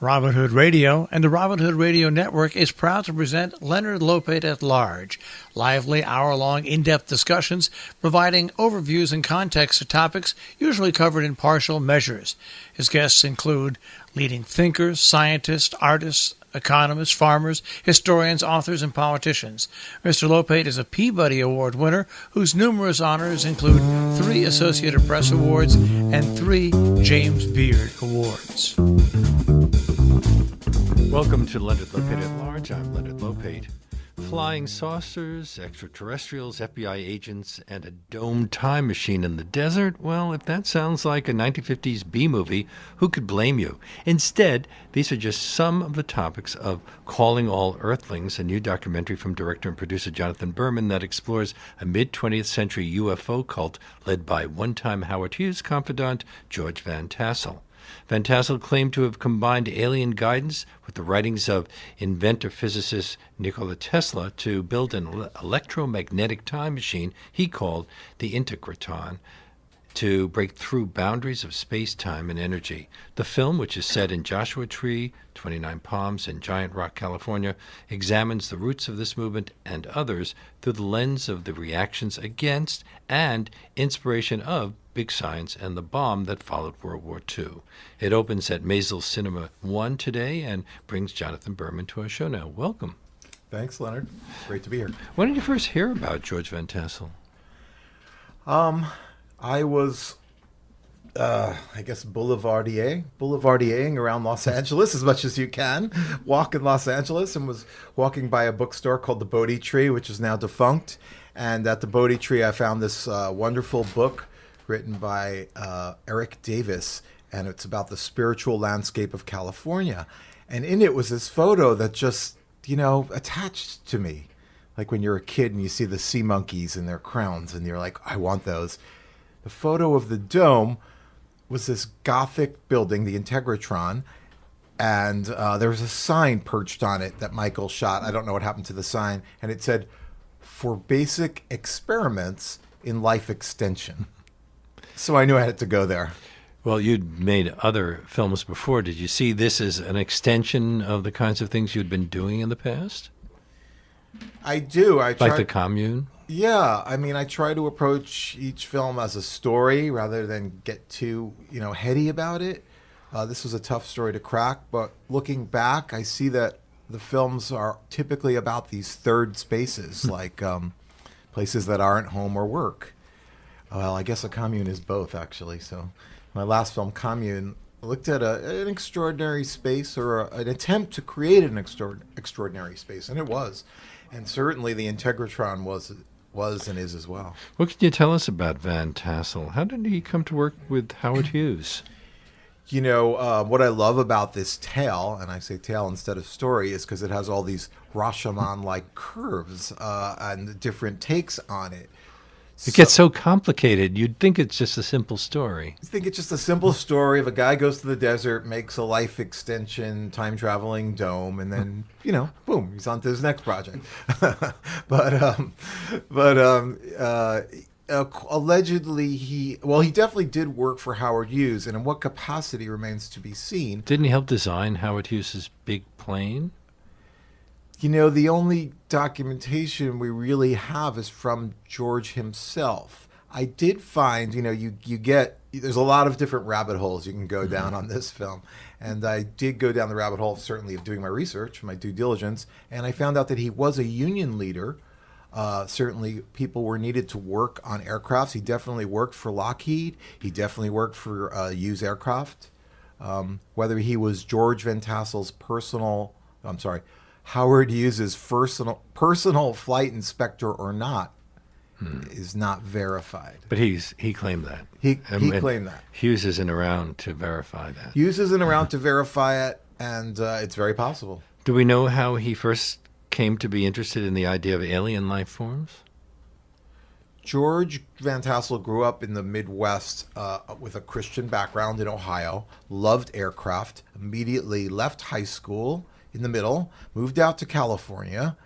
Robin Hood Radio and the Robin Hood Radio Network is proud to present Leonard Lopate at Large, lively hour-long in-depth discussions providing overviews and context to topics usually covered in partial measures. His guests include leading thinkers, scientists, artists, economists, farmers, historians, authors, and politicians. Mr. Lopate is a Peabody Award winner whose numerous honors include 3 Associated Press Awards and 3 James Beard Awards. Welcome to Leonard Lopate at Large. I'm Leonard Lopate. Flying saucers, extraterrestrials, FBI agents, and a domed time machine in the desert? Well, if that sounds like a 1950s B-movie, who could blame you? Instead, these are just some of the topics of Calling All Earthlings, a new documentary from director and producer Jonathan Berman that explores a mid-20th century UFO cult led by one-time Howard Hughes confidant George Van Tassel. Van Tassel claimed to have combined alien guidance with the writings of inventor-physicist Nikola Tesla to build an electromagnetic time machine he called the Integratron to break through boundaries of space, time, and energy. The film, which is set in Joshua Tree, 29 Palms, and Giant Rock, California, examines the roots of this movement and others through the lens of the reactions against and inspiration of big science and the bomb that followed World War II. It opens at Maisel Cinema 1 today and brings Jonathan Berman to our show now. Welcome. Thanks, Leonard. Great to be here. When did you first hear about George Van Tassel? I was, I guess, boulevarding around Los Angeles as much as you can. Walk in Los Angeles, and was walking by a bookstore called the Bodhi Tree, which is now defunct. And at the Bodhi Tree, I found this wonderful book written by Eric Davis, and it's about the spiritual landscape of California. And in it was this photo that just, attached to me. Like when you're a kid and you see the sea monkeys and their crowns, and you're like, I want those. The photo of the dome was this Gothic building, the Integratron, and there was a sign perched on it that Michael shot. I don't know what happened to the sign. And it said, "For basic experiments in life extension." So I knew I had to go there. Well, you'd made other films before. Did you see this as an extension of the kinds of things you'd been doing in the past? I do. Like The Commune? Yeah. I mean, I try to approach each film as a story rather than get too, heady about it. This was a tough story to crack, but looking back, I see that the films are typically about these third spaces, like places that aren't home or work. Well, I guess A Commune is both, actually. So my last film, Commune, looked at an extraordinary space, or an attempt to create an extraordinary space, and it was. And certainly the Integratron was and is as well. What can you tell us about Van Tassel? How did he come to work with Howard Hughes? What I love about this tale, and I say tale instead of story, is because it has all these Rashomon-like curves and different takes on it. It gets so complicated. You'd think it's just a simple story. I think it's just a simple story of a guy goes to the desert, makes a life extension, time-traveling dome, and then, boom, he's on to his next project. Allegedly, he definitely did work for Howard Hughes, and in what capacity remains to be seen. Didn't he help design Howard Hughes' big plane? The only documentation we really have is from George himself. I did find, there's a lot of different rabbit holes you can go down on this film. And I did go down the rabbit hole, certainly, of doing my research, my due diligence. And I found out that he was a union leader. Certainly, people were needed to work on aircrafts. He definitely worked for Lockheed. He definitely worked for Hughes Aircraft. Whether he was George Van Tassel's Howard Hughes' personal flight inspector or not is not verified. But he claimed that. He claimed that. Hughes isn't around to verify that. Hughes isn't around to verify it, and it's very possible. Do we know how he first came to be interested in the idea of alien life forms? George Van Tassel grew up in the Midwest with a Christian background in Ohio, loved aircraft, immediately left high school in the middle, moved out to California,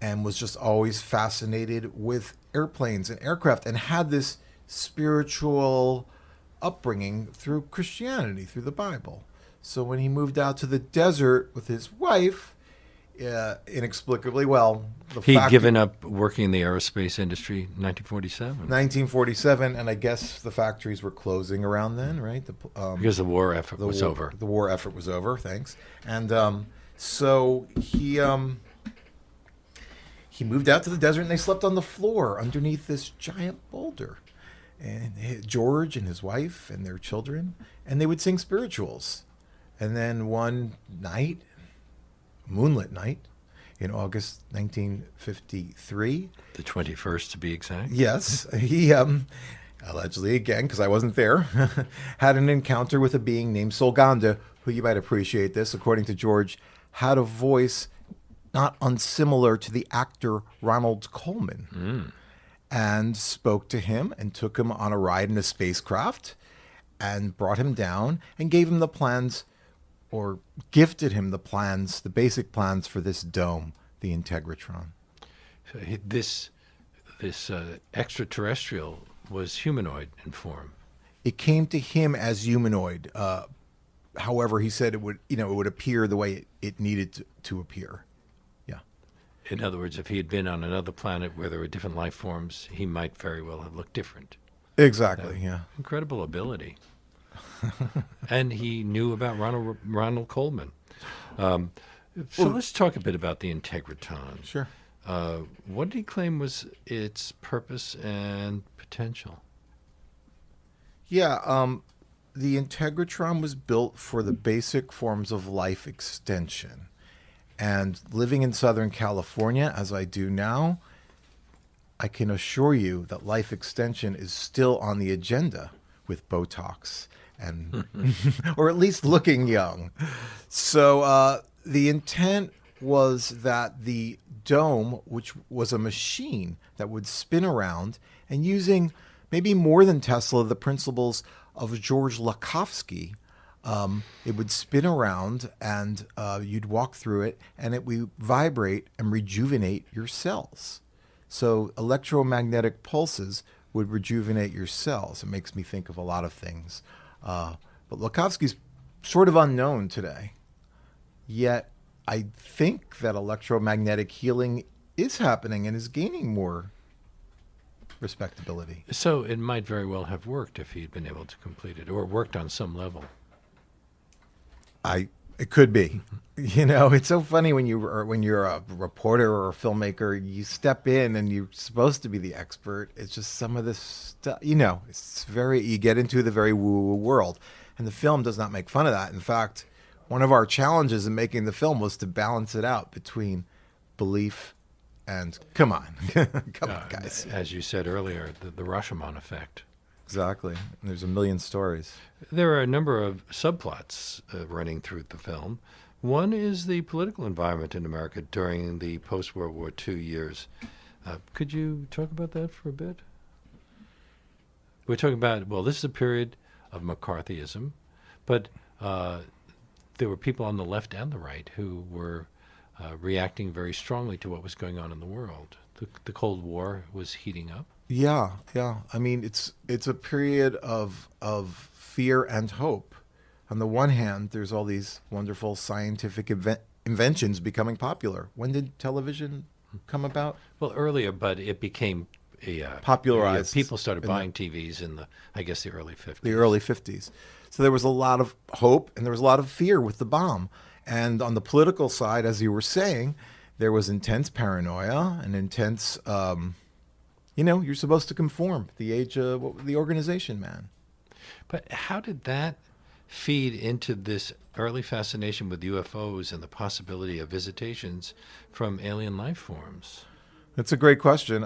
and was just always fascinated with airplanes and aircraft, and had this spiritual upbringing through Christianity, through the Bible. So when he moved out to the desert with his wife, inexplicably, He'd given up working in the aerospace industry in 1947. 1947, and I guess the factories were closing around then, right? Because the war effort was over. The war effort was over, thanks. And so he moved out to the desert, and they slept on the floor underneath this giant boulder. And George and his wife and their children, and they would sing spirituals. And then one night, moonlit night, in August 1953. The 21st, to be exact. Yes, he allegedly, again, because I wasn't there, had an encounter with a being named Solganda, who, you might appreciate this, according to George, had a voice not unsimilar to the actor Ronald Colman, and spoke to him and took him on a ride in a spacecraft and brought him down and gave him the plans, or gifted him the plans, the basic plans for this dome, the Integratron. So this extraterrestrial was humanoid in form. It came to him as humanoid. However, he said it would appear the way it needed to appear. Yeah. In other words, if he had been on another planet where there were different life forms, he might very well have looked different. Exactly. Yeah. Incredible ability. And he knew about Ronald Colman. So let's talk a bit about the Integratron. Sure. What did he claim was its purpose and potential? Yeah, the Integratron was built for the basic forms of life extension. And living in Southern California, as I do now, I can assure you that life extension is still on the agenda with Botox, and or at least looking young. So the intent was that the dome, which was a machine that would spin around, and using maybe more than Tesla, the principles of George Lakhovsky, it would spin around, and you'd walk through it, and it would vibrate and rejuvenate your cells. So electromagnetic pulses would rejuvenate your cells. It makes me think of a lot of things. But Lakhovsky's sort of unknown today. Yet I think that electromagnetic healing is happening and is gaining more respectability. So it might very well have worked if he'd been able to complete it, or worked on some level. It could be. You know, it's so funny when you're a reporter or a filmmaker, you step in and you're supposed to be the expert. It's just some of this stuff, you get into the very woo-woo world. And the film does not make fun of that. In fact, one of our challenges in making the film was to balance it out between belief and, come on, guys. As you said earlier, the Rashomon effect. Exactly. There's a million stories. There are a number of subplots running through the film. One is the political environment in America during the post-World War II years. Could you talk about that for a bit? We're talking about, this is a period of McCarthyism, but there were people on the left and the right who were reacting very strongly to what was going on in the world. The Cold War was heating up. Yeah. I mean, it's a period of fear and hope. On the one hand, there's all these wonderful scientific inventions becoming popular. When did television come about? Well, earlier, but it became popularized. People started buying TVs in the early 50s. The early 50s. So there was a lot of hope and there was a lot of fear with the bomb. And on the political side, as you were saying, there was intense paranoia and intense, you're supposed to conform. The age of the organization man. But how did that feed into this early fascination with UFOs and the possibility of visitations from alien life forms? That's a great question.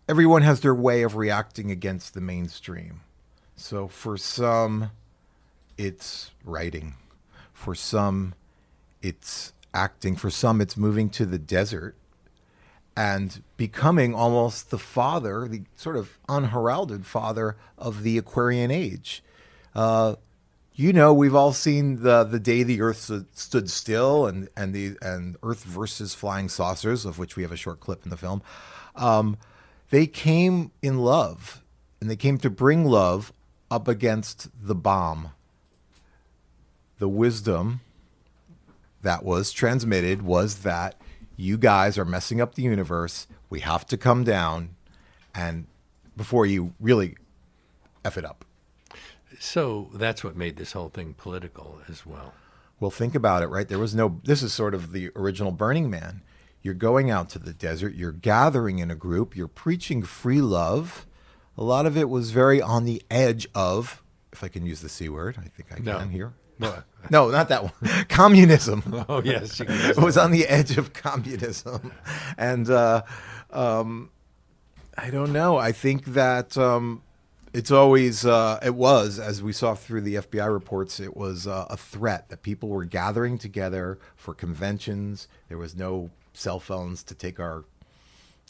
Everyone has their way of reacting against the mainstream. So for some, it's writing. For some, it's acting. For some, it's moving to the desert and becoming almost the father, the sort of unheralded father of the Aquarian age. We've all seen the day the Earth stood still and Earth versus flying saucers, of which we have a short clip in the film. They came in love, and they came to bring love up against the bomb, the wisdom that was transmitted was that you guys are messing up the universe. We have to come down and before you really F it up. So that's what made this whole thing political as well. Well, think about it, right? This is sort of the original Burning Man. You're going out to the desert. You're gathering in a group. You're preaching free love. A lot of it was very on the edge of, if I can use the C word, I think I can here. What? No, not that one. Communism. Oh, yes. You can It was on the edge of communism. And I don't know. I think that it's always, it was, as we saw through the FBI reports, it was a threat that people were gathering together for conventions. There was no cell phones to take our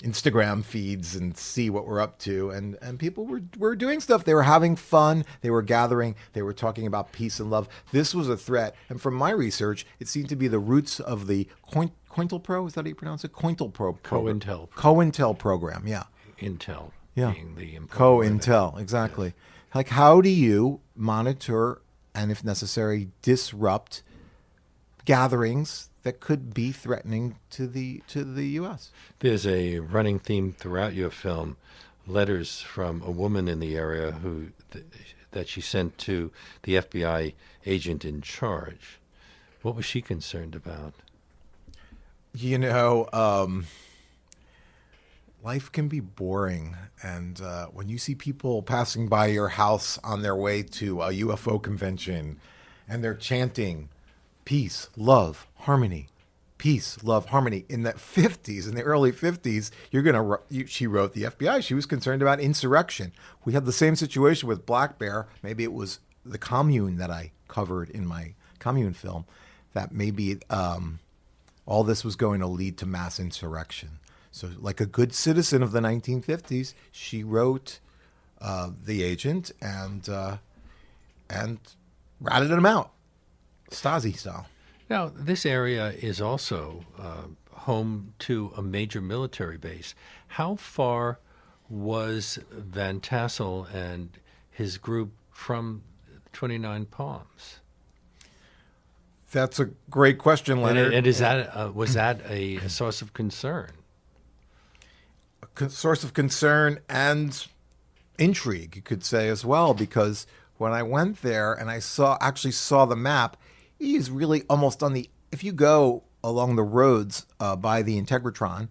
Instagram feeds and see what we're up to. And people were doing stuff. They were having fun. They were gathering. They were talking about peace and love. This was a threat. And from my research, it seemed to be the roots of the COINTELPRO. Is that how you pronounce it? COINTELPRO. COINTEL. COINTEL program, yeah. Intel Yeah. being the important COINTEL, exactly. Yes. Like, how do you monitor and, if necessary, disrupt gatherings that could be threatening to the U.S.? There's a running theme throughout your film, letters from a woman in the area that she sent to the FBI agent in charge. What was she concerned about? You know, life can be boring, and when you see people passing by your house on their way to a UFO convention, and they're chanting peace, love, harmony, peace, love, harmony. In the 50s, in the early 50s, she wrote the FBI. She was concerned about insurrection. We had the same situation with Black Bear. Maybe it was the commune that I covered in my commune film, that maybe all this was going to lead to mass insurrection. So like a good citizen of the 1950s, she wrote the agent and ratted him out, Stasi style. Now, this area is also home to a major military base. How far was Van Tassel and his group from 29 Palms? That's a great question, Leonard. And is that was that a source of concern? Source of concern and intrigue, you could say as well, because when I went there and I actually saw the map, he is really almost on the, if you go along the roads by the Integratron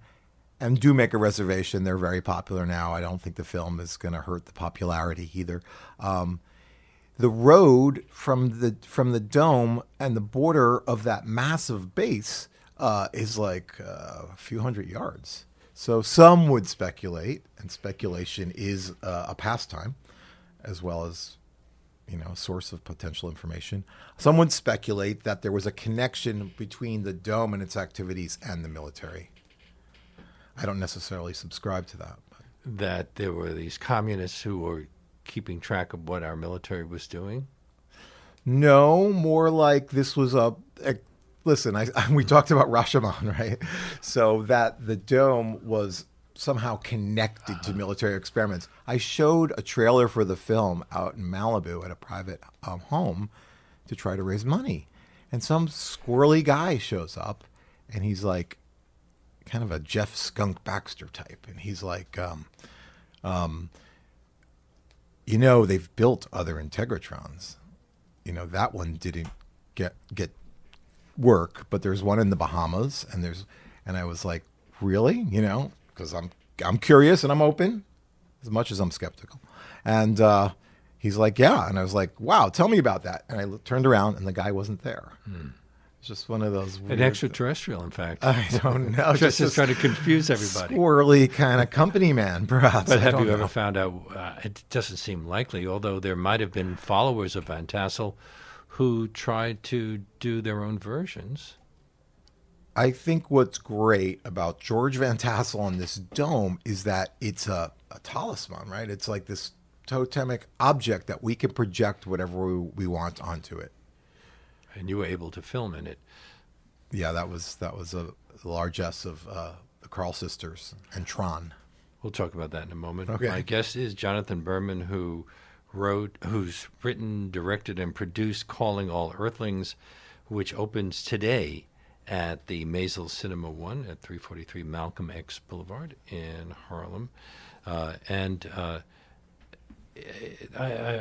and do make a reservation, they're very popular now. I don't think the film is going to hurt the popularity either. The road from the dome and the border of that massive base is like a few hundred yards. So some would speculate, and speculation is a pastime, as well as, a source of potential information. Some would speculate that there was a connection between the dome and its activities and the military. I don't necessarily subscribe to that. That there were these communists who were keeping track of what our military was doing? No, more like this was listen, we talked about Rashomon, right? So that the dome was somehow connected to military experiments. I showed a trailer for the film out in Malibu at a private home to try to raise money. And some squirrely guy shows up, and he's like kind of a Jeff Skunk Baxter type. And he's like, they've built other Integratrons. That one didn't get work, but there's one in the Bahamas, and I was like, really? Because I'm curious and I'm open, as much as I'm skeptical. And he's like, yeah. And I was like, wow, tell me about that. And I turned around, and the guy wasn't there. It's just one of those weird, an extraterrestrial, in fact. I don't know. Just trying to confuse everybody. Squirrely kind of company man, perhaps. But have you ever found out? It doesn't seem likely, although there might have been followers of Van Tassel who tried to do their own versions. I think what's great about George Van Tassel and this dome is that it's a talisman, right? It's like this totemic object that we can project whatever we want onto it. And you were able to film in it. Yeah, that was a largesse of the Carl sisters and Tron. We'll talk about that in a moment. Okay. My guest is Jonathan Berman, who who's written, directed, and produced Calling All Earthlings, which opens today at the Maisel Cinema 1 at 343 Malcolm X Boulevard in Harlem. I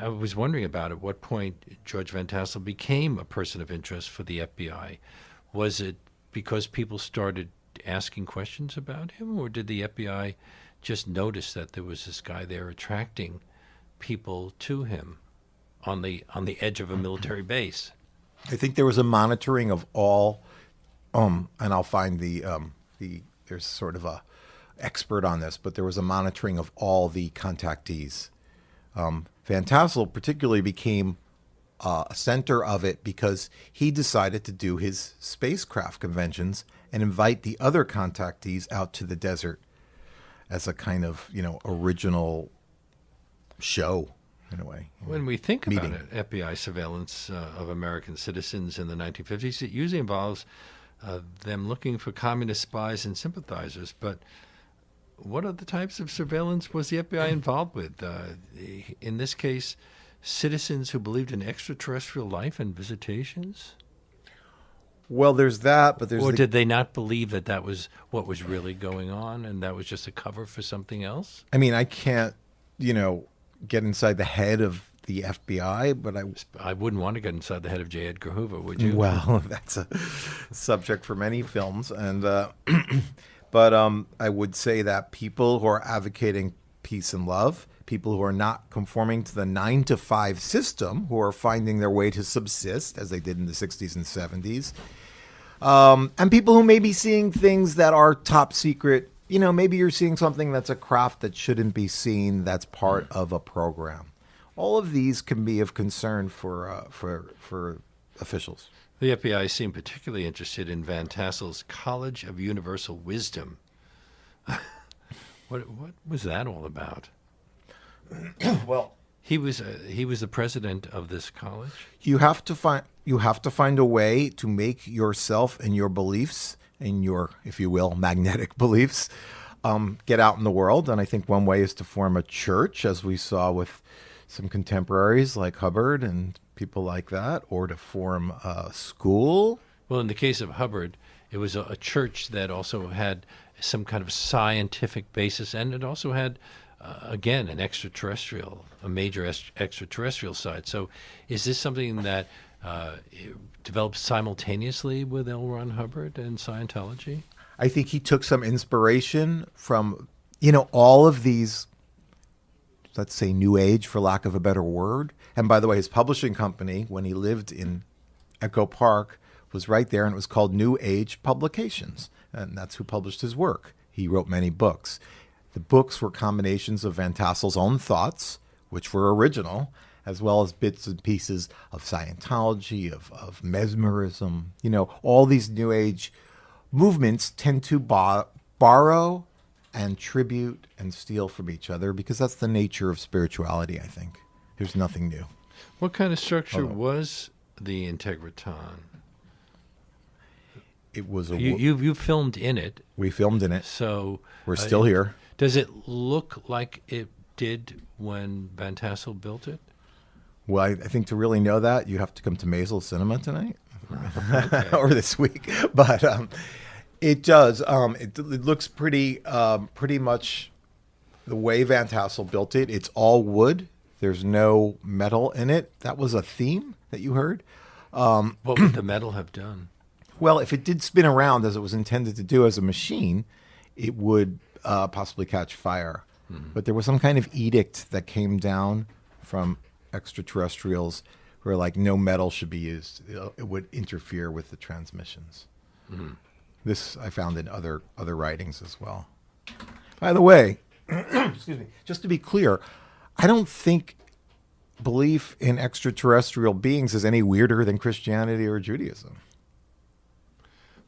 was wondering about at what point George Van Tassel became a person of interest for the FBI. Was it because people started asking questions about him, or did the FBI just notice that there was this guy there attracting people to him on the edge of a military base? I think there was a monitoring of all, and I'll find there's sort of a expert on this, but there was a monitoring of all the contactees. Van Tassel particularly became a center of it because he decided to do his spacecraft conventions and invite the other contactees out to the desert as a kind of, original show in a way. When we think about it, FBI surveillance of American citizens in the 1950s, it usually involves them looking for communist spies and sympathizers. But what other types of surveillance was the FBI involved with? In this case, citizens who believed in extraterrestrial life and visitations? Well, there's that, but there's... Or did they not believe that that was what was really going on and that was just a cover for something else? I mean, I can't, get inside the head of the FBI, but I wouldn't want to get inside the head of J. Edgar Hoover, would you? Well, that's a subject for many films, and but I would say that people who are advocating peace and love, people who are not conforming to the 9-to-5 system, who are finding their way to subsist, as they did in the 60s and 70s, and people who may be seeing things that are top secret. Maybe you're seeing something that's a craft that shouldn't be seen, that's part of a program. All of these can be of concern for officials. The FBI seemed particularly interested in Van Tassel's College of Universal Wisdom. What was that all about? Well, he was the president of this college. You have to find a way to make yourself and your beliefs and your, if you will, magnetic beliefs get out in the world. And I think one way is to form a church, as we saw with some contemporaries like Hubbard and people like that, or to form a school. Well, in the case of Hubbard, it was a church that also had some kind of scientific basis, and it also had, again, a major extraterrestrial side. So is this something that developed simultaneously with L. Ron Hubbard and Scientology? I think he took some inspiration from, all of these, let's say, New Age, for lack of a better word. And by the way, his publishing company, when he lived in Echo Park, was right there, and it was called New Age Publications. And that's who published his work. He wrote many books. The books were combinations of Van Tassel's own thoughts, which were original, as well as bits and pieces of Scientology, of mesmerism. All these New Age movements tend to borrow and tribute and steal from each other because that's the nature of spirituality, I think. There's nothing new. What kind of structure was the Integriton? It was you filmed in it. We filmed in it. So we're still here. Does it look like it did when Van Tassel built it? Well, I think to really know that, you have to come to Maisel Cinema tonight Okay. or this week. But it does. It looks pretty much the way Van Tassel built it. It's all wood. There's no metal in it. That was a theme that you heard. What would the metal have done? Well, if it did spin around as it was intended to do as a machine, it would possibly catch fire. Mm-hmm. But there was some kind of edict that came down from extraterrestrials where no metal should be used. It would interfere with the transmissions. Mm-hmm. This I found in other writings as well. By the way, excuse me, just to be clear, I don't think belief in extraterrestrial beings is any weirder than Christianity or Judaism.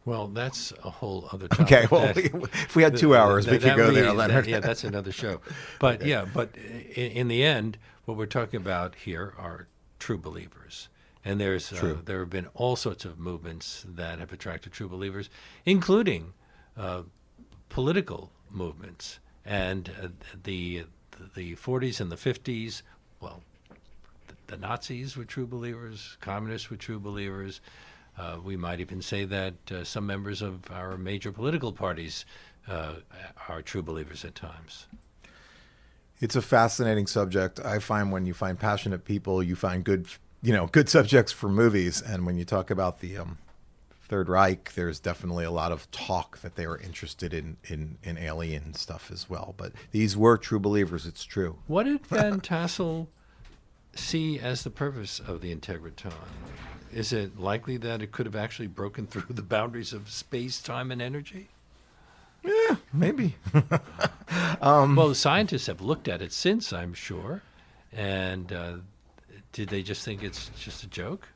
Well, that's a whole other topic. Okay, well, if we had 2 hours, we could go there, Leonard. Yeah, that's another show. But okay. Yeah, but in the end, what we're talking about here are true believers. And there have been all sorts of movements that have attracted true believers, including political movements. And the 40s and the 50s, well, the Nazis were true believers, communists were true believers. We might even say that some members of our major political parties are true believers at times. It's a fascinating subject. I find when you find passionate people, you find good subjects for movies. And when you talk about the Third Reich, there's definitely a lot of talk that they were interested in alien stuff as well. But these were true believers. It's true. What did Van Tassel see as the purpose of the Integratron? Is it likely that it could have actually broken through the boundaries of space, time, and energy? Yeah, maybe. Well, the scientists have looked at it since, I'm sure. And did they just think it's just a joke?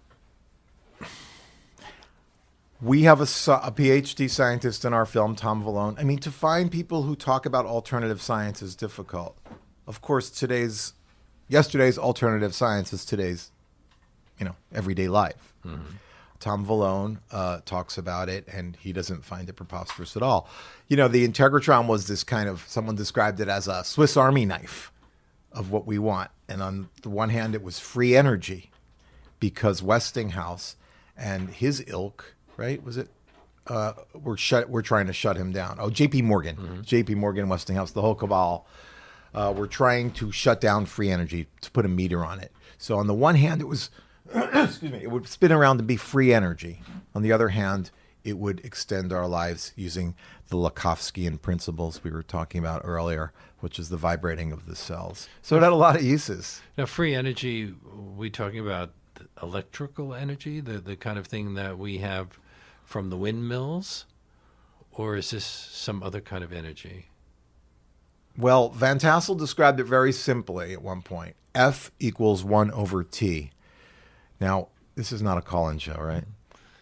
We have a PhD scientist in our film, Tom Vallone. I mean, to find people who talk about alternative science is difficult. Of course, yesterday's alternative science is today's, everyday life. Mm-hmm. Tom Vallone talks about it, and he doesn't find it preposterous at all. The Integratron was this kind of, someone described it as a Swiss Army knife of what we want. And on the one hand, it was free energy because Westinghouse and his ilk, right? Was it? We're trying to shut him down. Oh, J.P. Morgan. Mm-hmm. J.P. Morgan, Westinghouse, the whole cabal. We're trying to shut down free energy, to put a meter on it. So on the one hand, it was, excuse me, it would spin around to be free energy. On the other hand, it would extend our lives using the Lakhovskian principles we were talking about earlier, which is the vibrating of the cells. So it had a lot of uses. Now, free energy, we talking about electrical energy, the kind of thing that we have from the windmills, or is this some other kind of energy? Well, Van Tassel described it very simply at one point. F equals 1 over T. Now, this is not a call-in show, right?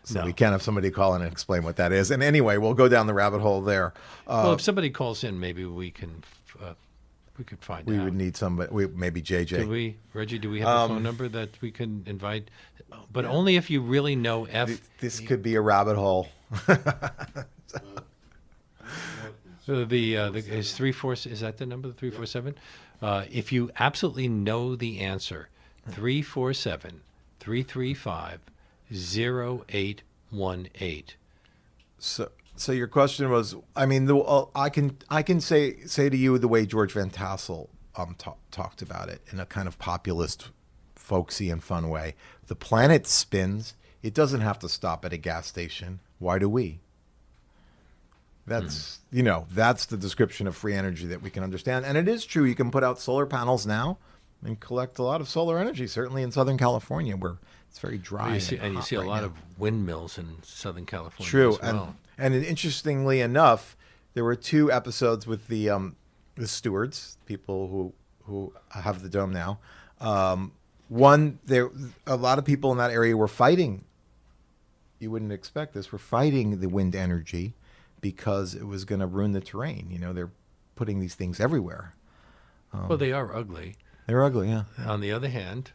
So we can't have somebody call in and explain what that is. And anyway, we'll go down the rabbit hole there. Well, if somebody calls in, maybe we could find out. We would need somebody, maybe JJ. Reggie, do we have a phone number that we can invite? But only if you really know F. This could be a rabbit hole. So is 34, is that the number, 347? If you absolutely know the answer, 347-335-0818. So your question was, I mean, I can say to you the way George Van Tassel talked about it in a kind of populist, folksy and fun way. The planet spins. It doesn't have to stop at a gas station. Why do we? That's that's the description of free energy that we can understand. And it is true. You can put out solar panels now and collect a lot of solar energy, certainly in Southern California where it's very dry. You see a lot of windmills in Southern California. True. As well. And interestingly enough, there were 2 episodes with the stewards, people who have the dome now. One, a lot of people in that area were fighting. You wouldn't expect this. Were fighting the wind energy because it was going to ruin the terrain. They're putting these things everywhere. Well, they are ugly. They're ugly, yeah. On the other hand.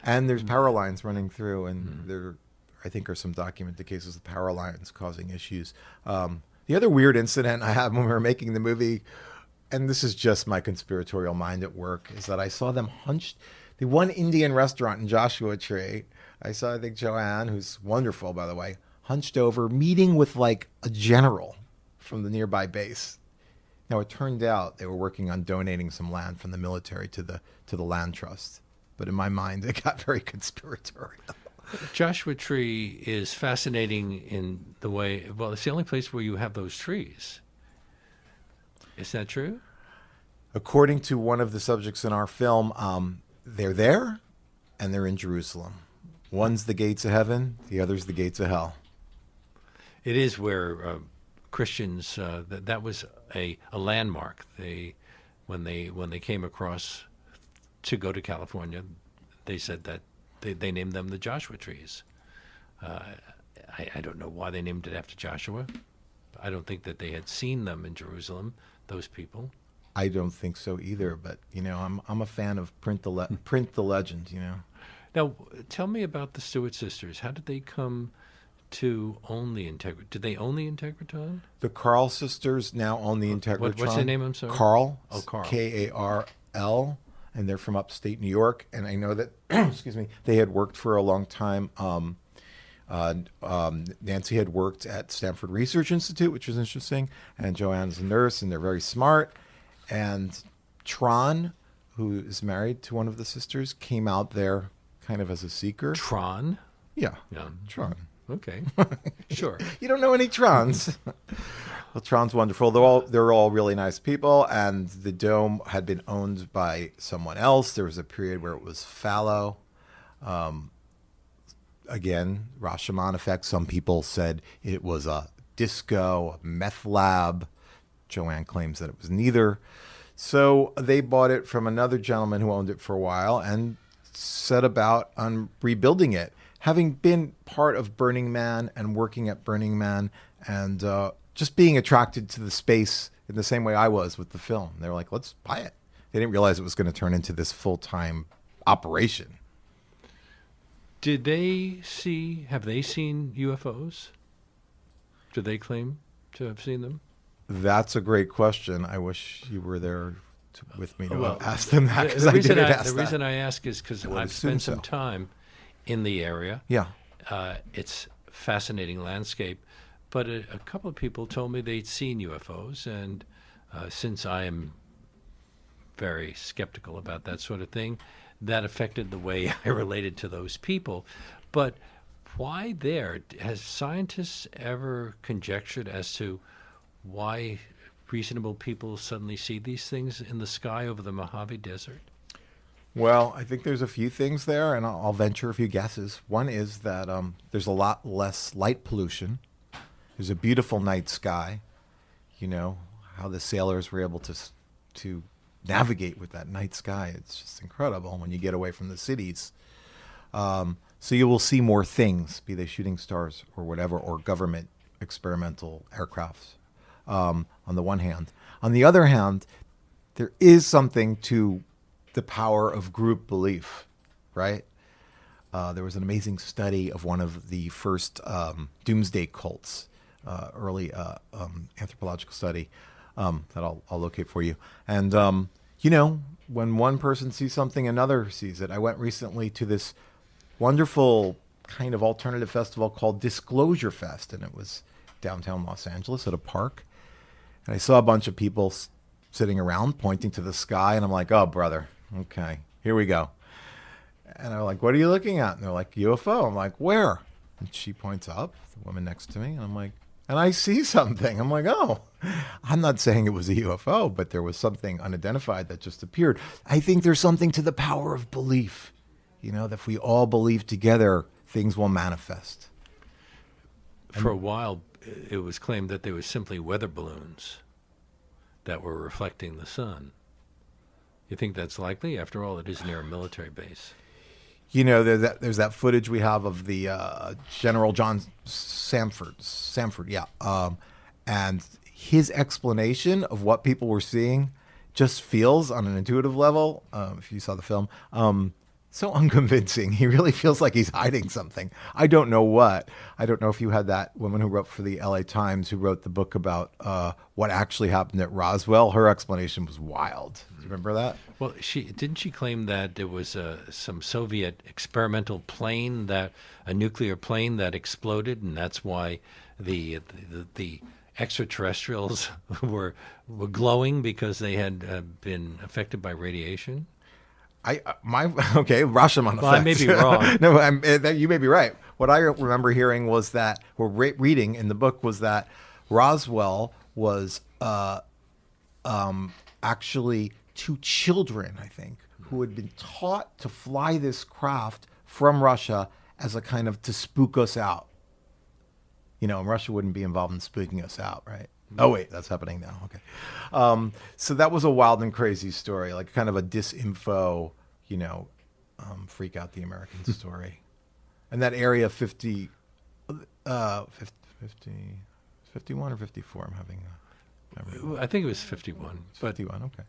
And there's power lines running through, and there, I think, are some documented cases of power lines causing issues. The other weird incident I had when we were making the movie, and this is just my conspiratorial mind at work, is that I saw them hunched. The one Indian restaurant in Joshua Tree, I saw, I think, Joanne, who's wonderful, by the way, hunched over, meeting with like a general from the nearby base. Now, it turned out they were working on donating some land from the military to the land trust. But in my mind, it got very conspiratorial. Joshua Tree is fascinating in the way, well, it's the only place where you have those trees. Is that true? According to one of the subjects in our film, they're there and they're in Jerusalem. One's the gates of heaven, the other's the gates of hell. It is where Christians, that was a landmark. When they came across to go to California, they said that they named them the Joshua trees. I don't know why they named it after Joshua. I don't think that they had seen them in Jerusalem, those people. I don't think so either, but I'm a fan of print the legend. Now, tell me about the Stewart sisters. How did they come to own the Integratron? Did they own the Integratron? The Carl sisters now own the Integratron. What's the name? I'm sorry. Carl. Oh, Carl. Karl. and they're from upstate New York. And I know that, excuse me, they had worked for a long time. Nancy had worked at Stanford Research Institute, which was interesting, and Joanne's a nurse, and they're very smart. And Tron, who is married to one of the sisters, came out there kind of as a seeker. Tron? Yeah, Yeah. Tron. Okay. Sure. You don't know any Trons. Well, Tron's wonderful. They're all really nice people, and the dome had been owned by someone else. There was a period where it was fallow. Again, Rashomon effect. Some people said it was a disco, a meth lab. Joanne claims that it was neither. So they bought it from another gentleman who owned it for a while and set about on rebuilding it. Having been part of Burning Man and working at Burning Man and just being attracted to the space in the same way I was with the film. They were like, let's buy it. They didn't realize it was going to turn into this full-time operation. Have they seen UFOs? Do they claim to have seen them? That's a great question. I wish you were there with me to Well, ask them that. The reason The reason I ask is because I've spent some time in the area. Yeah. It's a fascinating landscape. But a couple of people told me they'd seen UFOs. And since I am very skeptical about that sort of thing, that affected the way I related to those people. But why there? Has scientists ever conjectured as to why reasonable people suddenly see these things in the sky over the Mojave Desert? Well, I think there's a few things there, and I'll venture a few guesses. One is that there's a lot less light pollution. There's a beautiful night sky. You know, how the sailors were able to navigate with that night sky. It's just incredible when you get away from the cities. So you will see more things, be they shooting stars or whatever, or government experimental aircrafts, on the one hand. On the other hand, there is something to the power of group belief, right? There was an amazing study of one of the first doomsday cults, early anthropological study that I'll locate for you. And, you know, when one person sees something, another sees it. I went recently to this wonderful kind of alternative festival called Disclosure Fest, and it was downtown Los Angeles at a park. And I saw a bunch of people sitting around pointing to the sky, and I'm like, oh, brother, okay, here we go. And they're like, what are you looking at? And they're like, UFO. I'm like, where? And she points up, the woman next to me, and I'm like, and I see something. I'm like, oh, I'm not saying it was a UFO, but there was something unidentified that just appeared. I think there's something to the power of belief, you know, that if we all believe together, things will manifest. For a while, it was claimed that they were simply weather balloons that were reflecting the sun. You think that's likely? After all, it is near a military base. You know, there's that footage we have of the General John Samford, yeah. And his explanation of what people were seeing just feels, on an intuitive level, if you saw the film, so unconvincing. He really feels like he's hiding something. I don't know what. I don't know if you had that woman who wrote for the LA Times, who wrote the book about what actually happened at Roswell. Her explanation was wild. Do you remember that? Well, didn't she claim that there was some Soviet experimental plane, a nuclear plane that exploded, and that's why the extraterrestrials were glowing because they had been affected by radiation? Rashomon effect. Well, I may be wrong. No, you may be right. What I remember hearing was that, or reading in the book, was that Roswell was actually two children, I think, who had been taught to fly this craft from Russia as a kind of to spook us out. You know, and Russia wouldn't be involved in spooking us out, right? Oh, wait, that's happening now. Okay. So that was a wild and crazy story, like kind of a disinfo, you know, freak out the American story. And that area 50, 51 or 54, I'm having I think it was 51. 51, okay.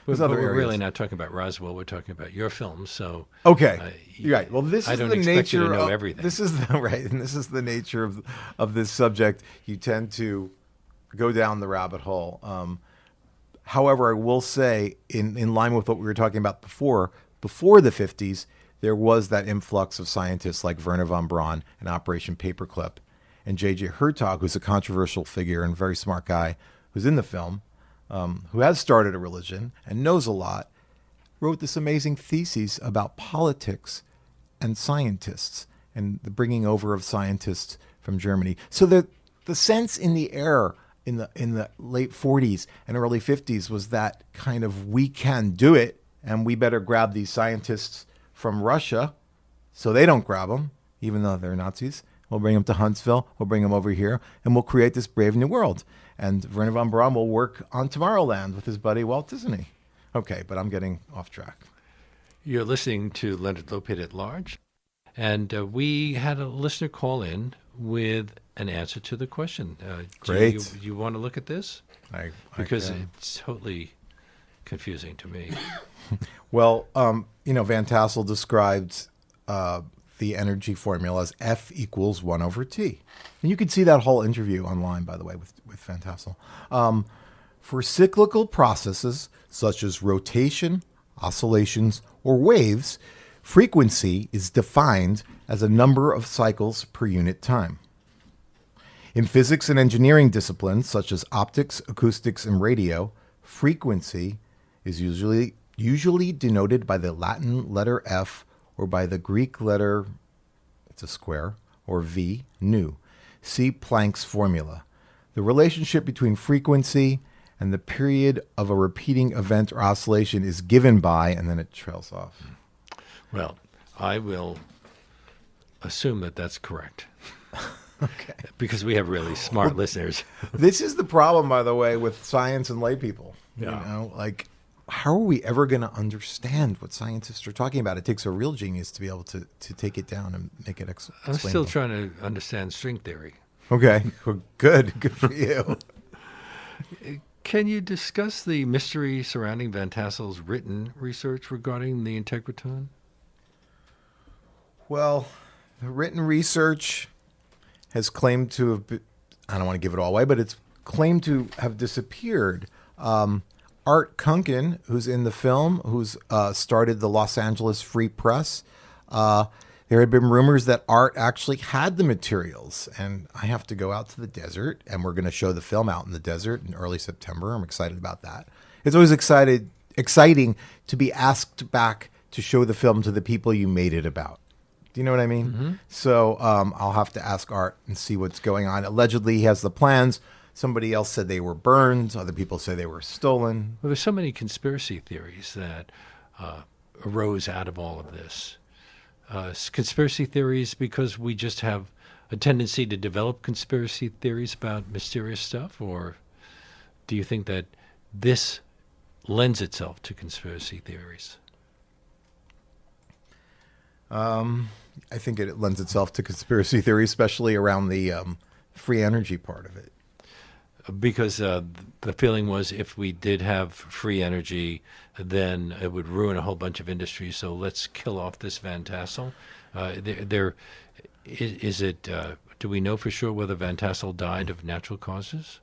We're really not talking about Roswell. We're talking about your film. So okay, you're right. Well, this I is don't the expect nature you to know of everything. This is the right, and this is the nature of this subject. You tend to go down the rabbit hole. However, I will say, in line with what we were talking about before the 50s, there was that influx of scientists like Werner von Braun and Operation Paperclip. And J.J. Hertog, who's a controversial figure and very smart guy who's in the film, who has started a religion and knows a lot, wrote this amazing thesis about politics and scientists and the bringing over of scientists from Germany. So the sense in the air in the late 40s and early 50s was that kind of, we can do it, and we better grab these scientists from Russia so they don't grab them, even though they're Nazis. We'll bring them to Huntsville. We'll bring them over here, and we'll create this brave new world. And Werner von Braun will work on Tomorrowland with his buddy Walt Disney. Okay, but I'm getting off track. You're listening to Leonard Lopate at Large, and we had a listener call in with an answer to the question. Great. Do you want to look at this? Because it's totally confusing to me. Well, Van Tassel described the energy formula as F equals 1 over T. And you can see that whole interview online, by the way, with Van Tassel. For cyclical processes such as rotation, oscillations, or waves, frequency is defined as a number of cycles per unit time. In physics and engineering disciplines such as optics, acoustics, and radio, frequency is usually denoted by the Latin letter F or by the Greek letter, it's a square, or V, nu. See Planck's formula. The relationship between frequency and the period of a repeating event or oscillation is given by, and then it trails off. Well, I will assume that that's correct. Okay. Because we have really smart listeners. This is the problem, by the way, with science and lay people. Yeah. How are we ever going to understand what scientists are talking about? It takes a real genius to be able to take it down and make it explainable. I'm still trying to understand string theory. Okay, well, good for you. Can you discuss the mystery surrounding Van Tassel's written research regarding the Integratron? Well, the written research has claimed to have been, I don't want to give it all away, but it's claimed to have disappeared. Art Kunkin, who's in the film, who's started the Los Angeles Free Press, there had been rumors that Art actually had the materials. And I have to go out to the desert, and we're going to show the film out in the desert in early September. I'm excited about that. It's always exciting to be asked back to show the film to the people you made it about. Do you know what I mean? Mm-hmm. So I'll have to ask Art and see what's going on. Allegedly, he has the plans. Somebody else said they were burned. Other people say they were stolen. Well, there's so many conspiracy theories that arose out of all of this. Conspiracy theories because we just have a tendency to develop conspiracy theories about mysterious stuff? Or do you think that this lends itself to conspiracy theories? I think it lends itself to conspiracy theory, especially around the free energy part of it. Because the feeling was if we did have free energy, then it would ruin a whole bunch of industries. So let's kill off this Van Tassel. Is it? Do we know for sure whether Van Tassel died of natural causes?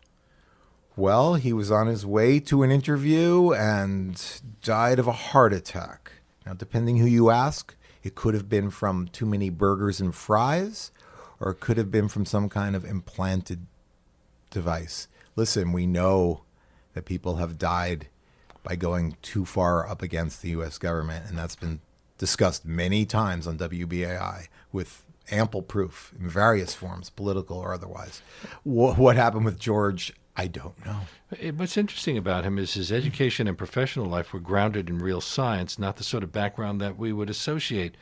Well, he was on his way to an interview and died of a heart attack. Now, depending who you ask, it could have been from too many burgers and fries, or it could have been from some kind of implanted device. Listen, we know that people have died by going too far up against the U.S. government, and that's been discussed many times on WBAI with ample proof in various forms, political or otherwise. What happened with George, I don't know. What's interesting about him is his education and professional life were grounded in real science, not the sort of background that we would associate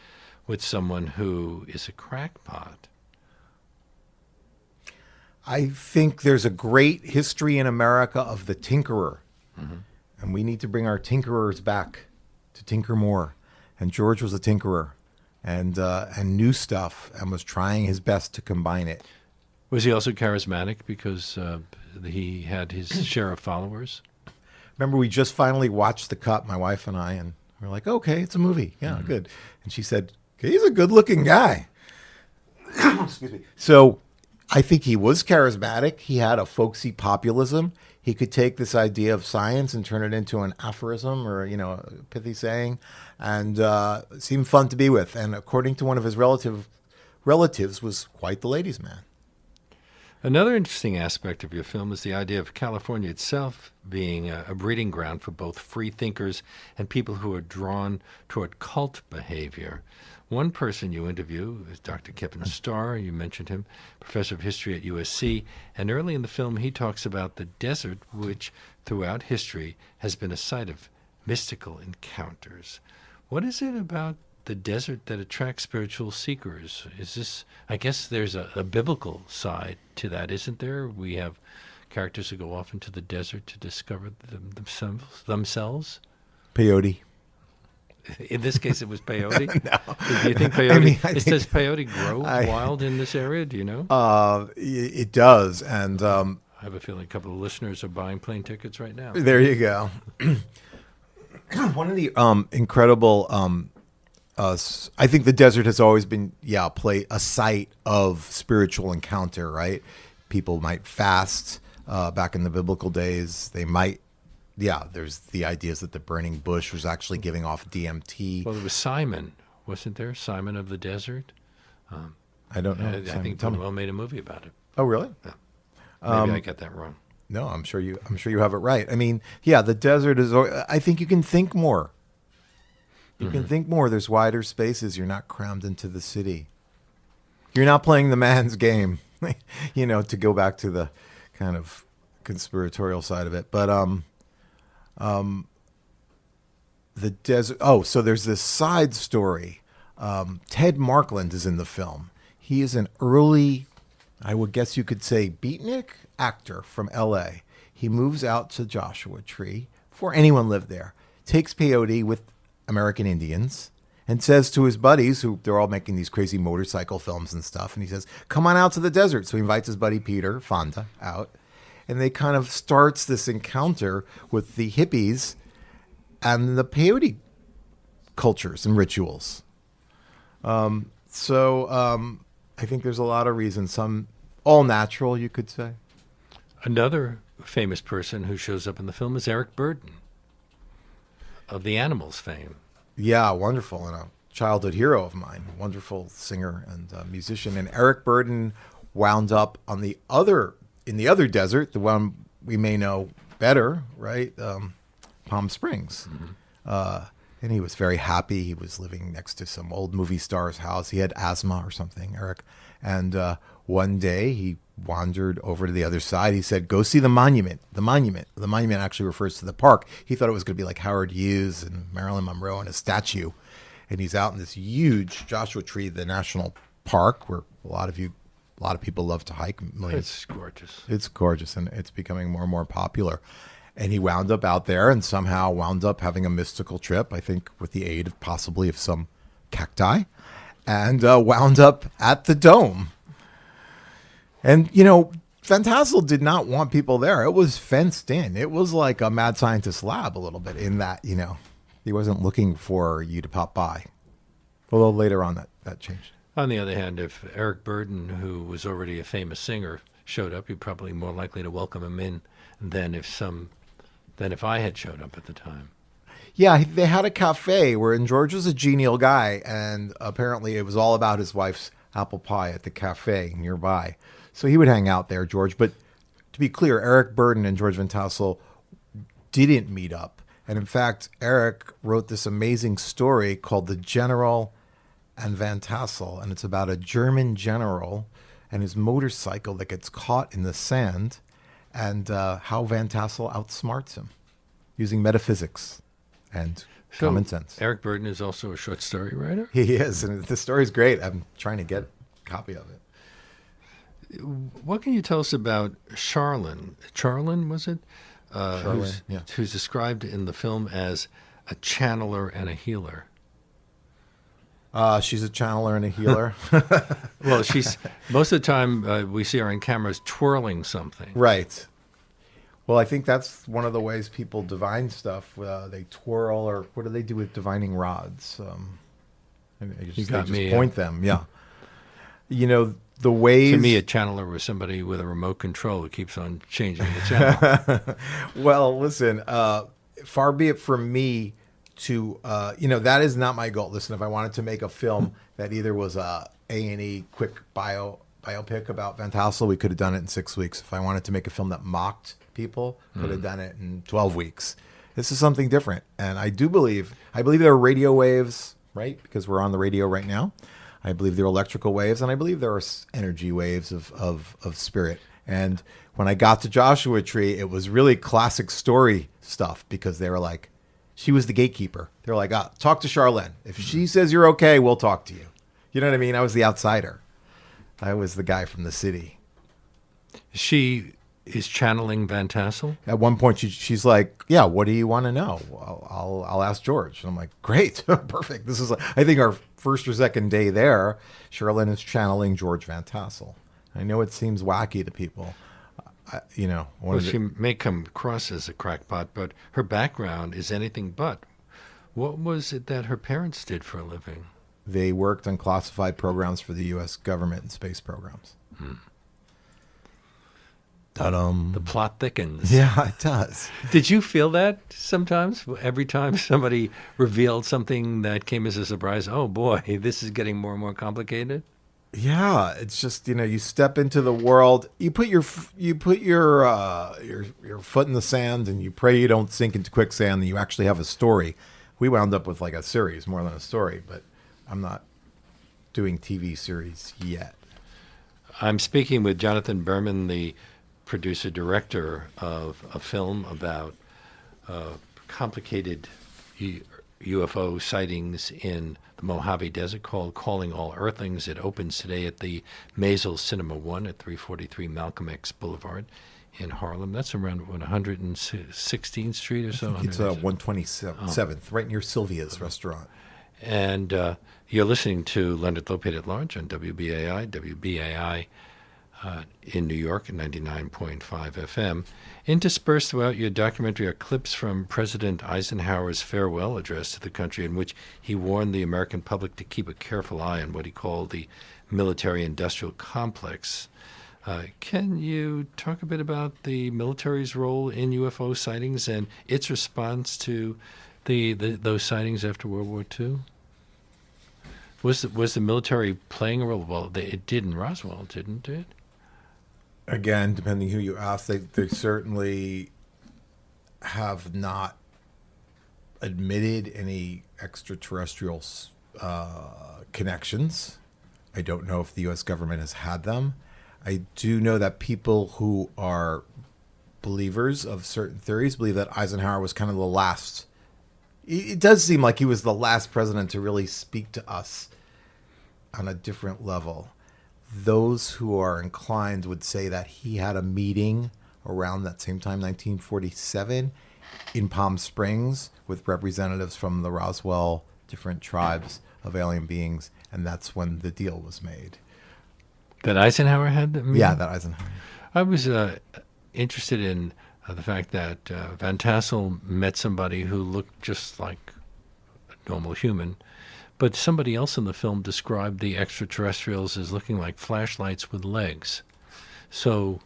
with someone who is a crackpot. I think there's a great history in America of the tinkerer. Mm-hmm. And we need to bring our tinkerers back to tinker more. And George was a tinkerer and knew stuff and was trying his best to combine it. Was he also charismatic because he had his share of followers? Remember, we just finally watched The Cut, my wife and I, and we're like, okay, it's a movie. Yeah, mm-hmm. Good. And she said, he's a good-looking guy. Excuse me. So I think he was charismatic. He had a folksy populism. he could take this idea of science and turn it into an aphorism or, a pithy saying, and seemed fun to be with. And according to one of his relatives, was quite the ladies' man. Another interesting aspect of your film is the idea of California itself being a breeding ground for both free thinkers and people who are drawn toward cult behavior. One person you interview is Dr. Kevin Starr. You mentioned him, professor of history at USC. And early in the film, he talks about the desert, which throughout history has been a site of mystical encounters. What is it about the desert that attracts spiritual seekers? Is this, I guess there's a biblical side to that, isn't there? We have characters who go off into the desert to discover themselves. Peyote. In this case, it was peyote. No. Do you think peyote? Does peyote grow wild in this area? Do you know? It does, and I have a feeling a couple of listeners are buying plane tickets right now. There you go. One of the incredible. I think the desert has always been, a site of spiritual encounter, right? People might fast back in the biblical days. They might, there's the ideas that the burning bush was actually giving off DMT. Well, there was Simon, wasn't there? Simon of the Desert. I don't know. I think Buñuel made a movie about it. Oh, really? Yeah. Maybe I got that wrong. No, I'm sure you have it right. I mean, the desert is. I think you can think more. You can think more. There's wider spaces. You're not crammed into the city. You're not playing the man's game, to go back to the kind of conspiratorial side of it. But the desert. Oh, so there's this side story. Ted Markland is in the film. He is an early, I would guess you could say, beatnik actor from L.A. He moves out to Joshua Tree before anyone lived there. Takes peyote with American Indians and says to his buddies, who they're all making these crazy motorcycle films and stuff, and he says, come on out to the desert. So he invites his buddy Peter Fonda out, and they kind of starts this encounter with the hippies and the peyote cultures and rituals. I think there's a lot of reasons, some all natural, you could say. Another famous person who shows up in the film is Eric Burdon of the Animals fame. Yeah, wonderful, and a childhood hero of mine. Wonderful singer and musician. And Eric Burdon wound up in the other desert, the one we may know better, right? Palm Springs. Mm-hmm. And he was very happy. He was living next to some old movie star's house. He had asthma or something, Eric. And one day he wandered over to the other side. He said, go see the monument. The monument actually refers to the park. He thought it was going to be like Howard Hughes and Marilyn Monroe and a statue. And he's out in this huge Joshua Tree, the national park, where a lot of people love to hike. It's gorgeous. It's gorgeous, and it's becoming more and more popular. And he wound up out there and somehow wound up having a mystical trip, I think with the aid of possibly of some cacti, and wound up at the Dome. And, Van Tassel did not want people there. It was fenced in. It was like a mad scientist lab a little bit in that, he wasn't looking for you to pop by. Although later on that changed. On the other hand, if Eric Burdon, who was already a famous singer, showed up, you'd probably be more likely to welcome him in than if I had showed up at the time. Yeah, they had a cafe where George was a genial guy, and apparently it was all about his wife's apple pie at the cafe nearby. So he would hang out there, George. But to be clear, Eric Burdon and George Van Tassel didn't meet up. And in fact, Eric wrote this amazing story called The General and Van Tassel, and it's about a German general and his motorcycle that gets caught in the sand, and how Van Tassel outsmarts him using metaphysics and common sense. Eric Burdon is also a short story writer? He is, and the story's great. I'm trying to get a copy of it. What can you tell us about Charlene? Charlene, was it? Charlene, who's described in the film as a channeler and a healer. She's a channeler and a healer. Well, she's most of the time we see her on cameras twirling something. Right. Well, I think that's one of the ways people divine stuff. They twirl, or what do they do with divining rods? They just point them. Yeah. the ways. To me, a channeler was somebody with a remote control who keeps on changing the channel. Well, listen, far be it from me to, that is not my goal. Listen, if I wanted to make a film that either was a A&E quick biopic about Van Tassel, we could have done it in 6 weeks. If I wanted to make a film that mocked people, could have done it in 12 weeks. This is something different. And I believe there are radio waves, right? Because we're on the radio right now. I believe there are electrical waves, and I believe there are energy waves of spirit. And when I got to Joshua Tree, it was really classic story stuff, because they were like, she was the gatekeeper. They're like, talk to Charlene. If she says you're okay, we'll talk to you. You know what I mean? I was the outsider. I was the guy from the city. She is channeling Van Tassel? At one point, she's like, yeah, what do you want to know? I'll ask George. And I'm like, great, perfect. This is, I think, our first or second day there. Charlene is channeling George Van Tassel. I know it seems wacky to people. Well, she may come across as a crackpot, but her background is anything but. What was it that her parents did for a living? They worked on classified programs for the U.S. government and space programs. The plot thickens. Yeah, it does. Did you feel that sometimes? Every time somebody revealed something that came as a surprise, oh boy, this is getting more and more complicated? Yeah, it's just, you step into the world, you put your foot in the sand, and you pray you don't sink into quicksand, and you actually have a story. We wound up with like a series more than a story, but I'm not doing TV series yet. I'm speaking with Jonathan Berman, the producer-director of a film about complicated UFO sightings in the Mojave Desert called Calling All Earthlings. It opens today at the Maisel Cinema 1 at 343 Malcolm X Boulevard in Harlem. That's around 116th Street or so. It's 127th, right near Sylvia's restaurant. And you're listening to Leonard Lopate at Large on WBAI in New York at 99.5 FM. Interspersed throughout your documentary are clips from President Eisenhower's farewell address to the country, in which he warned the American public to keep a careful eye on what he called the military-industrial complex. Can you talk a bit about the military's role in UFO sightings and its response to those sightings after World War II? Was the military playing a role? Well, it did in Roswell, didn't it? Again, depending who you ask, they certainly have not admitted any extraterrestrial connections. I don't know if the U.S. government has had them. I do know that people who are believers of certain theories believe that Eisenhower was kind of the last. It does seem like he was the last president to really speak to us on a different level. Those who are inclined would say that he had a meeting around that same time, 1947, in Palm Springs with representatives from the Roswell different tribes of alien beings, and that's when the deal was made. That Eisenhower had that meeting? Yeah, that Eisenhower. I was interested in the fact that Van Tassel met somebody who looked just like a normal human, but somebody else in the film described the extraterrestrials as looking like flashlights with legs. So,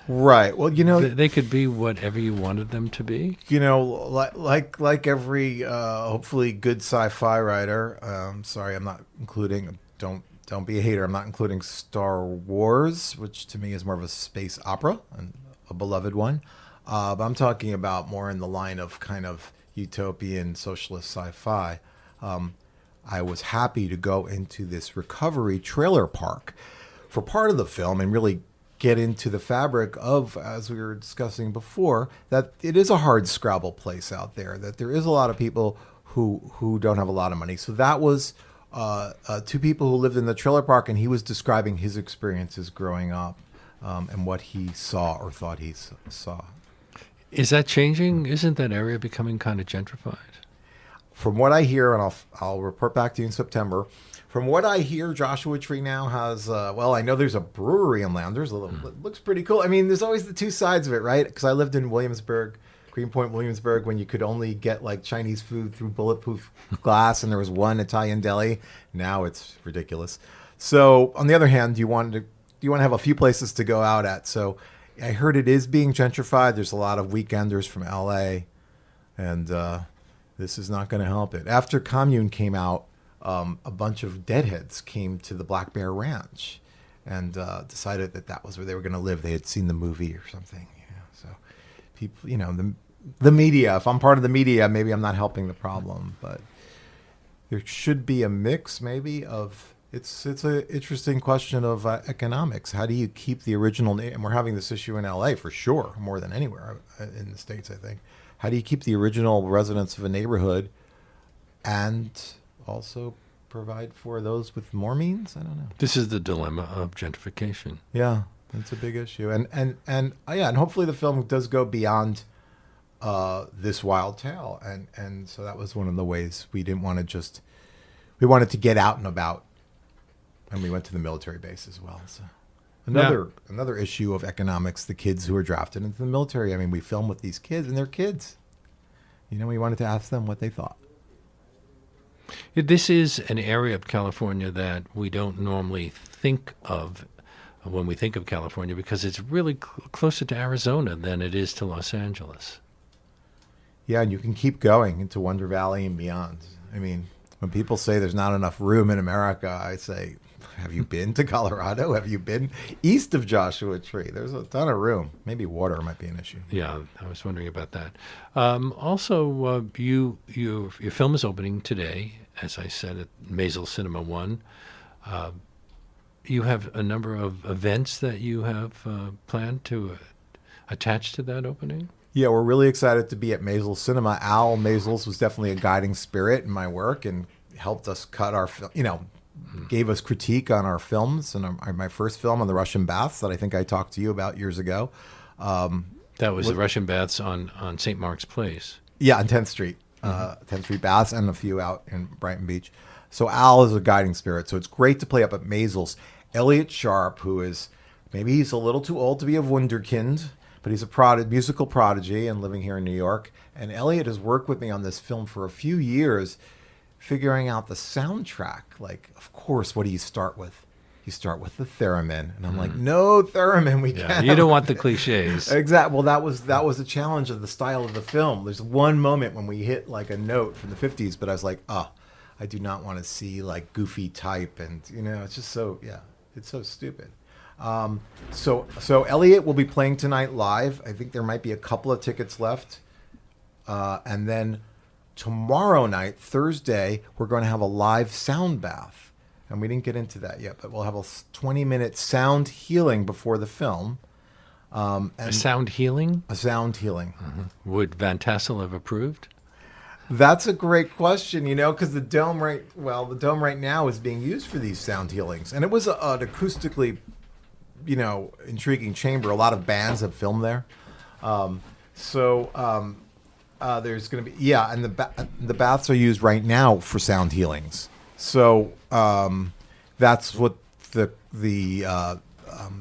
right. Well, they could be whatever you wanted them to be. Like every hopefully good sci-fi writer. Sorry, I'm not including. Don't be a hater. I'm not including Star Wars, which to me is more of a space opera and a beloved one. But I'm talking about more in the line of kind of utopian socialist sci-fi. I was happy to go into this recovery trailer park for part of the film and really get into the fabric of, as we were discussing before, that it is a hard scrabble place out there, that there is a lot of people who don't have a lot of money. So that was two people who lived in the trailer park, and he was describing his experiences growing up and what he saw or thought he saw. Is that changing? Isn't that area becoming kind of gentrified? From what I hear, and I'll report back to you in September. From what I hear, Joshua Tree now has, I know there's a brewery in Landers. It looks pretty cool. I mean, there's always the two sides of it, right? Because I lived in Williamsburg, Greenpoint, Williamsburg, when you could only get like Chinese food through bulletproof glass, and there was one Italian deli. Now it's ridiculous. So on the other hand, you want to have a few places to go out at. So I heard it is being gentrified. There's a lot of weekenders from LA, and this is not going to help it. After Commune came out, a bunch of deadheads came to the Black Bear Ranch and decided that was where they were going to live. They had seen the movie or something. So people, the media, if I'm part of the media, maybe I'm not helping the problem, but there should be a mix maybe of, it's an interesting question of economics. How do you keep the original, and we're having this issue in LA for sure, more than anywhere in the States, I think. How do you keep the original residents of a neighborhood and also provide for those with more means? I don't know. This is the dilemma of gentrification. Yeah, it's a big issue. And hopefully the film does go beyond this wild tale. And so that was one of the ways we didn't want to just, we wanted to get out and about. And we went to the military base as well. So another issue of economics, the kids who are drafted into the military. I mean, we film with these kids and they're kids. We wanted to ask them what they thought. This is an area of California that we don't normally think of when we think of California, because it's really closer to Arizona than it is to Los Angeles. Yeah, and you can keep going into Wonder Valley and beyond. I mean, when people say there's not enough room in America, I say, have you been to Colorado? Have you been east of Joshua Tree? There's a ton of room. Maybe water might be an issue. Yeah, I was wondering about that. Also, your film is opening today, as I said, at Maisel Cinema 1. You have a number of events that you have planned to attach to that opening? Yeah, we're really excited to be at Maisel Cinema. Al Maisels was definitely a guiding spirit in my work and helped us cut our film, gave us critique on our films, and my first film on the Russian baths that I think I talked to you about years ago. That was the Russian baths on St. Mark's Place. Yeah, on 10th Street. 10th Street baths and a few out in Brighton Beach. So Al is a guiding spirit. So it's great to play up at Maisel's. Elliot Sharp, who is, maybe he's a little too old to be a wunderkind, but he's a musical prodigy and living here in New York. And Elliot has worked with me on this film for a few years, figuring out the soundtrack. Like, of course, what do you start with? You start with the theremin. And I'm like, no theremin, we can't. You don't want the cliches. Exactly. Well, that was the challenge of the style of the film. There's one moment when we hit like a note from the 50s, but I was like, I do not want to see like goofy type. And, it's just so, it's so stupid. So Elliot will be playing tonight live. I think there might be a couple of tickets left. And then tomorrow night, Thursday, we're going to have a live sound bath. And we didn't get into that yet, but we'll have a 20-minute sound healing before the film. A sound healing? A sound healing. Mm-hmm. Would Van Tassel have approved? That's a great question, because the dome right now is being used for these sound healings. And it was an acoustically, intriguing chamber. A lot of bands have filmed there. There's going to be, and the baths are used right now for sound healings. So that's what the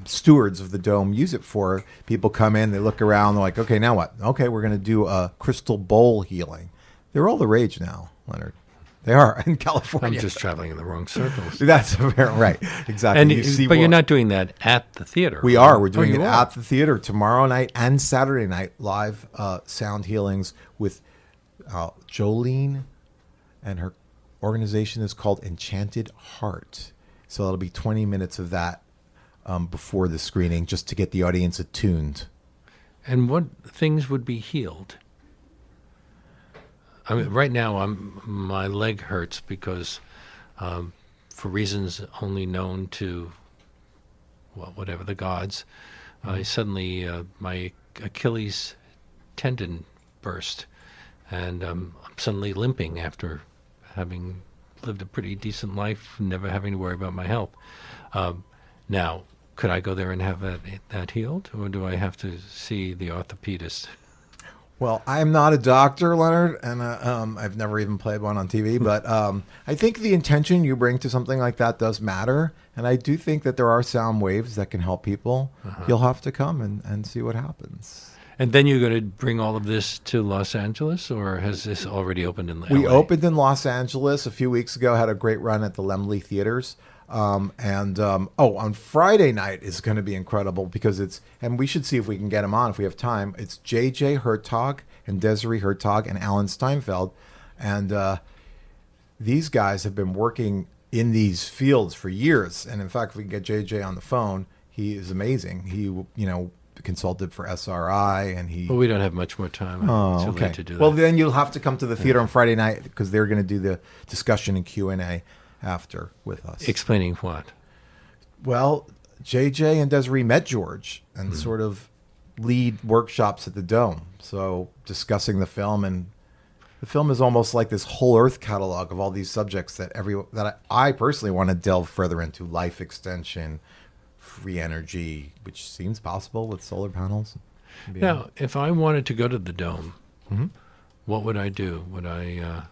stewards of the dome use it for. People come in, they look around, they're like, okay, now what? Okay, we're going to do a crystal bowl healing. They're all the rage now, Leonard. They are in California. I'm just traveling in the wrong circles. That's right, exactly. But you're not doing that at the theater. We are. We're doing it at the theater tomorrow night and Saturday night. Live sound healings with Jolene, and her organization is called Enchanted Heart. So it'll be 20 minutes of that before the screening, just to get the audience attuned. And what things would be healed? I mean, right now my leg hurts because, for reasons only known to, whatever the gods, suddenly my Achilles tendon burst, and I'm suddenly limping after having lived a pretty decent life, never having to worry about my health. Now, could I go there and have that healed, or do I have to see the orthopedist? Well, I'm not a doctor, Leonard, and I've never even played one on TV, but I think the intention you bring to something like that does matter, and I do think that there are sound waves that can help people. You'll have to come and see what happens. And then you're going to bring all of this to Los Angeles, or has this already opened in LA? We opened in Los Angeles a few weeks ago, had a great run at the Laemmle Theaters. On Friday night is going to be incredible because and we should see if we can get them on if we have time. It's J.J. Hertog and Desiree Hertog and Alan Steinfeld. And these guys have been working in these fields for years. And in fact, if we can get J.J. on the phone, he is amazing. He, consulted for SRI and he... Well, we don't have much more time. Oh, okay. To do that. Well, then you'll have to come to the theater on Friday night because they're going to do the discussion and Q&A after with us. Explaining what? Well, JJ and Desiree met George and sort of lead workshops at the Dome. So discussing the film, and the film is almost like this whole Earth catalog of all these subjects that I personally want to delve further into: life extension, free energy, which seems possible with solar panels. Now, if I wanted to go to the Dome, what would I do? Would I...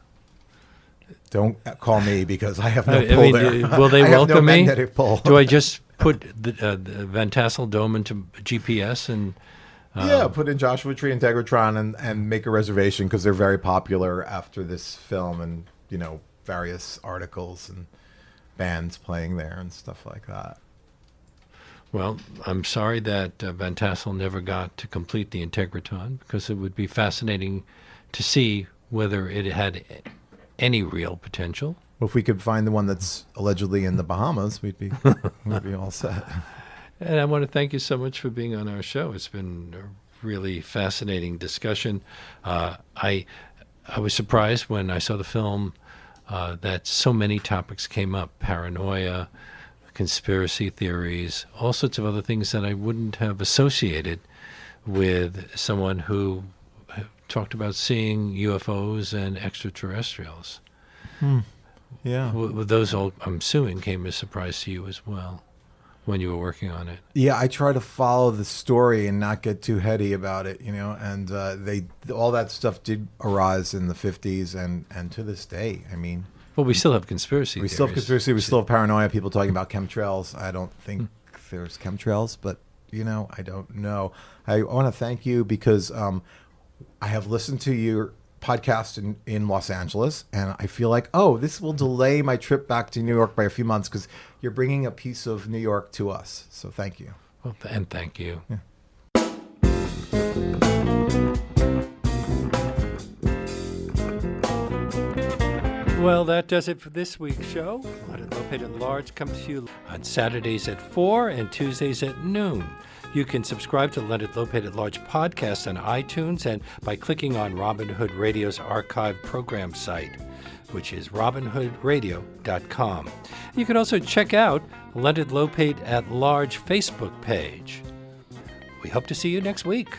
Don't call me because I have no pull there. Will they welcome me? Pull. Do I just put the Van Tassel Dome into GPS and... put in Joshua Tree and Tegratron and make a reservation because they're very popular after this film, and various articles and bands playing there and stuff like that. Well, I'm sorry that Van Tassel never got to complete the Integratron, because it would be fascinating to see whether it had any real potential. Well, if we could find the one that's allegedly in the Bahamas, we'd be all set. And I want to thank you so much for being on our show. It's been a really fascinating discussion. I was surprised when I saw the film that so many topics came up: paranoia, conspiracy theories, all sorts of other things that I wouldn't have associated with someone who talked about seeing UFOs and extraterrestrials. Yeah. Those all, I'm assuming, came as a surprise to you as well when you were working on it. Yeah, I try to follow the story and not get too heady about it, and all that stuff did arise in the 50s and to this day. I mean... Well, we still have conspiracy theories. We still have conspiracy. We still have paranoia. People talking about chemtrails. I don't think there's chemtrails, but, I don't know. I want to thank you because I have listened to your podcast in Los Angeles, and I feel like, this will delay my trip back to New York by a few months because you're bringing a piece of New York to us. So thank you. Well, and thank you. Yeah. Well, that does it for this week's show. Leonard Lopate at Large comes to you on Saturdays at 4 and Tuesdays at noon. You can subscribe to Leonard Lopate at Large podcast on iTunes and by clicking on Robin Hood Radio's archive program site, which is robinhoodradio.com. You can also check out Leonard Lopate at Large Facebook page. We hope to see you next week.